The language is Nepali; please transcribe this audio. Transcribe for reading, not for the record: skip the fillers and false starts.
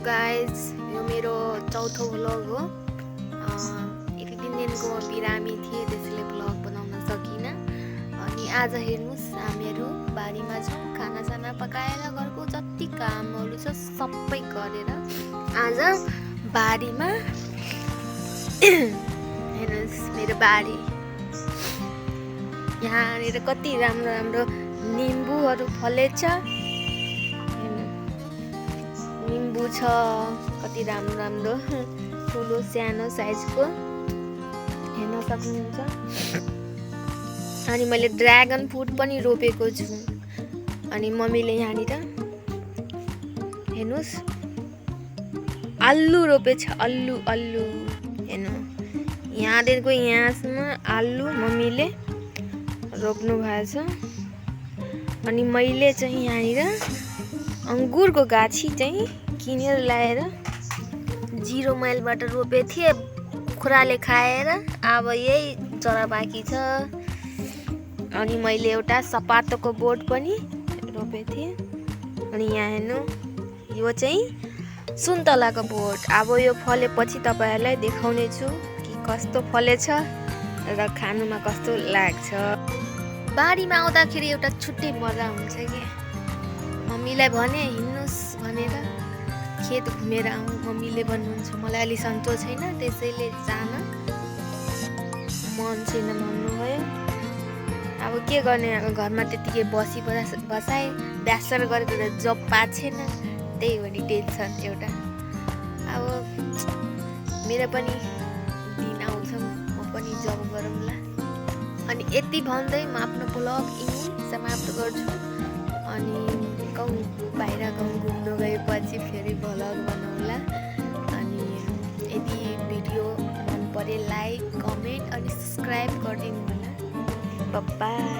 गाइज, यो मेरो चौथो भ्लग हो। यति दिनदेखिको बिरामी थिएँ, त्यसैले भ्लग बनाउन सकिनँ। अनि आज हेर्नुहोस्, हामीहरू बारीमा छौँ, खानासाना पकाएर घरको जति कामहरू छ सबै गरेर आज बारीमा हेर्नुहोस् मेरो बारी। यहाँनिर कति राम्रो राम्रो निम्बुहरू फलेछ। निम्बु छ कति राम्रो राम्रो ठुलो सानो साइजको हेर्न सक्नुहुन्छ। अनि मैले ड्र्यागन फ्रुट पनि रोपेको छु। अनि मम्मीले यहाँनिर हेर्नुहोस् आलु रोपेछ। आलु हेर्नु, यहाँदेखिको यहाँसम्म आलु मम्मीले रोप्नु भएछ। अनि मैले चाहिँ यहाँनिर अंगुरको गाछी चाहिँ किनेर ल्याएर 0 माइलबाट रोपेको थिएँ। कुखुराले खाएर अब यही जरा बाँकी छ। अनि मैले एउटा सपातोको बोट पनि रोपेको थिएँ। अनि यहाँ हेर्नु, यो चाहिँ सुन्तलाको बोट। अब यो फलेपछि तपाईँहरूलाई देखाउने छु कि कस्तो फलेछ र खानुमा कस्तो लाग्छ। बारीमा आउँदाखेरि एउटा छुट्टै मजा हुन्छ कि। मम्मीलाई भने हिँड्नुहोस् भनेर खेत घुमेर आउँ, मम्मीले भन्नुहुन्छ। मलाई अलि सन्चो छैन, त्यसैले जान मन छैन भन्नुभयो। अब के गर्ने, अब घरमा त्यतिकै बसाएँ, ब्यासर गरेर जब पाएको छैन, त्यही हो नि टेन्सन एउटा। अब मेरो पनि दिन आउँछ, म पनि जब गरौँला। अनि यति भन्दै म आफ्नो ब्लग यहीँ समाप्त गर्छु। अनि बाहिर गाउँ घुम्न गएपछि फेरि भ्लग बनाउँला। अनि यदि भिडियो मन परे लाइक, कमेन्ट अनि सब्सक्राइब गरिदिनु होला। बाइ।